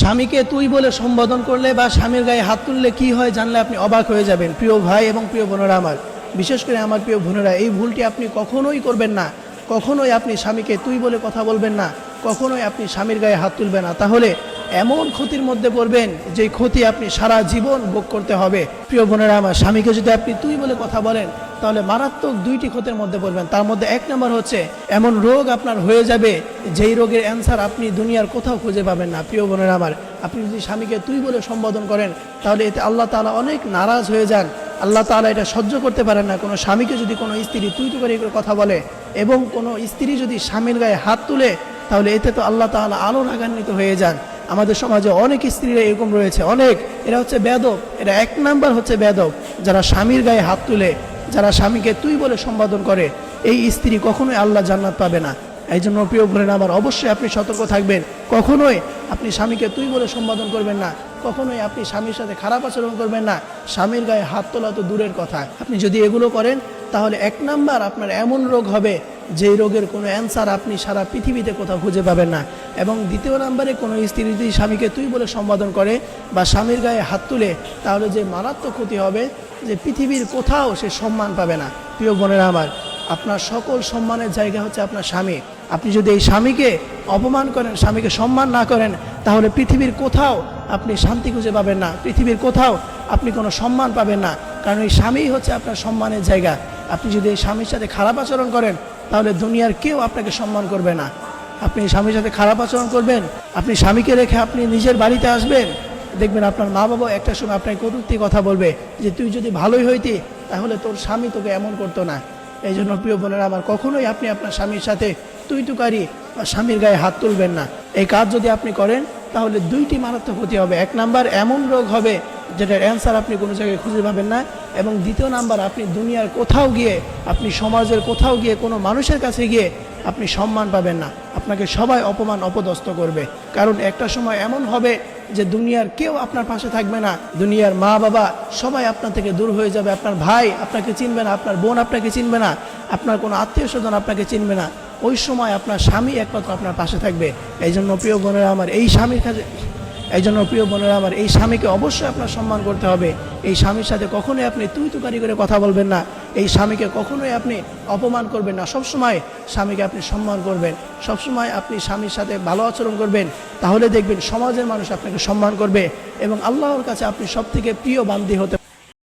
স্বামীকে তুই বলে সম্বোধন করলে বা স্বামীর গায়ে হাত তুললে কি হয় জানলে আপনি অবাক হয়ে যাবেন। প্রিয় ভাই এবং প্রিয় বোনেরা আমার, বিশেষ করে আমার প্রিয় বোনেরা, এই ভুলটি আপনি কখনোই করবেন না। কখনোই আপনি স্বামীকে তুই বলে কথা বলবেন না, কখনোই আপনি স্বামীর গায়ে হাত তুলবেন না। তাহলে এমন ক্ষতির মধ্যে পড়বেন যে ক্ষতি আপনি সারা জীবন ভোগ করতে হবে। প্রিয় বোনেরা আমার, স্বামীকে যদি আপনি তুই বলে কথা বলেন তাহলে মারাত্মক দুইটি ক্ষতির মধ্যে পড়বেন। তার মধ্যে এক নম্বর হচ্ছে এমন রোগ আপনার হয়ে যাবে যেই রোগের অ্যান্সার আপনি দুনিয়ার কোথাও খুঁজে পাবেন না। প্রিয় বোনেরা আমার, আপনি যদি স্বামীকে তুই বলে সম্বোধন করেন তাহলে এতে আল্লাহ তাআলা অনেক নারাজ হয়ে যান। আল্লাহ তাআলা এটা সহ্য করতে পারেন না। কোনো স্বামীকে যদি কোনো স্ত্রী তুই করে কথা বলে এবং কোনো স্ত্রী যদি স্বামীর গায়ে হাত তুলে তাহলে এতে তো আল্লাহ তাআলা আরও রাগান্বিত হয়ে যান। আমাদের সমাজে অনেক স্ত্রীরা এরকম রয়েছে, অনেক। এরা হচ্ছে বেয়াদব। এরা এক নাম্বার হচ্ছে বেয়াদব, যারা স্বামীর গায়ে হাত তুলে, যারা স্বামীকে তুই বলে সম্বোধন করে। এই স্ত্রী কখনোই আল্লাহ জান্নাত পাবে না। এই জন্য প্রিয় বোনেরা আমার, অবশ্যই আপনি সতর্ক থাকবেন। কখনোই আপনি স্বামীকে তুই বলে সম্বোধন করবেন না, কখনোই আপনি স্বামীর সাথে খারাপ আচরণ করবেন না। স্বামীর গায়ে হাত তোলা তো দূরের কথা, আপনি যদি এগুলো করেন তাহলে এক নাম্বার আপনার এমন রোগ হবে যেই রোগের কোনো অ্যান্সার আপনি সারা পৃথিবীতে কোথাও খুঁজে পাবেন না। এবং দ্বিতীয় নাম্বারে কোনো স্ত্রী যদি স্বামীকে তুই বলে সম্বোধন করে বা স্বামীর গায়ে হাত তুলে তাহলে যে মারাত্মক ক্ষতি হবে যে পৃথিবীর কোথাও সে সম্মান পাবে না। প্রিয় বোনেরা আমার, আপনার সকল সম্মানের জায়গা হচ্ছে আপনার স্বামী। আপনি যদি এই স্বামীকে অপমান করেন, স্বামীকে সম্মান না করেন, তাহলে পৃথিবীর কোথাও আপনি শান্তি খুঁজে পাবেন না, পৃথিবীর কোথাও আপনি কোনো সম্মান পাবেন না। কারণ এই স্বামীই হচ্ছে আপনার সম্মানের জায়গা। আপনি যদি এই স্বামীর সাথে খারাপ আচরণ করেন তাহলে দুনিয়ার কেউ আপনাকে সম্মান করবে না। আপনি স্বামীর সাথে খারাপ আচরণ করবেন, আপনি স্বামীকে রেখে আপনি নিজের বাড়িতে আসবেন, দেখবেন আপনার মা বাবা একটা সময় আপনাকে কটূক্তি কথা বলবে যে তুই যদি ভালোই হইতি তাহলে তোর স্বামী তোকে এমন করতো না। এই জন্য প্রিয় বোনেরা আমার, কখনোই আপনি আপনার স্বামীর সাথে তুই তুকারি বা স্বামীর গায়ে হাত তুলবেন না। এই কাজ যদি আপনি করেন তাহলে দুইটি মারাত্মক ক্ষতি হবে। এক নাম্বার, এমন রোগ হবে যেটার অ্যান্সার আপনি কোনো জায়গায় খুঁজে পাবেন না। এবং দ্বিতীয় নাম্বার, আপনি দুনিয়ার কোথাও গিয়ে, আপনি সমাজের কোথাও গিয়ে, কোনো মানুষের কাছে গিয়ে আপনি সম্মান পাবেন না। আপনাকে সবাই অপমান অপদস্থ করবে। কারণ একটা সময় এমন হবে যে দুনিয়ার কেউ আপনার পাশে থাকবে না, দুনিয়ার মা বাবা সবাই আপনার থেকে দূর হয়ে যাবে। আপনার ভাই আপনাকে চিনবে না, আপনার বোন আপনাকে চিনবে না, আপনার কোনো আত্মীয় স্বজন আপনাকে চিনবে না। ওই সময় আপনার স্বামী একমাত্র আপনার পাশে থাকবে। এই জন্য প্রিয় বোনেরা আমার, এই স্বামীকে অবশ্যই আপনার সম্মান করতে হবে। এই স্বামীর সাথে কখনোই আপনি তুই তুকারি করে কথা বলবেন না, এই স্বামীকে কখনোই আপনি অপমান করবেন না। সবসময় স্বামীকে আপনি সম্মান করবেন, সবসময় আপনি স্বামীর সাথে ভালো আচরণ করবেন। তাহলে দেখবেন সমাজের মানুষ আপনাকে সম্মান করবে এবং আল্লাহর কাছে আপনি সবথেকে প্রিয় বান্দী হতে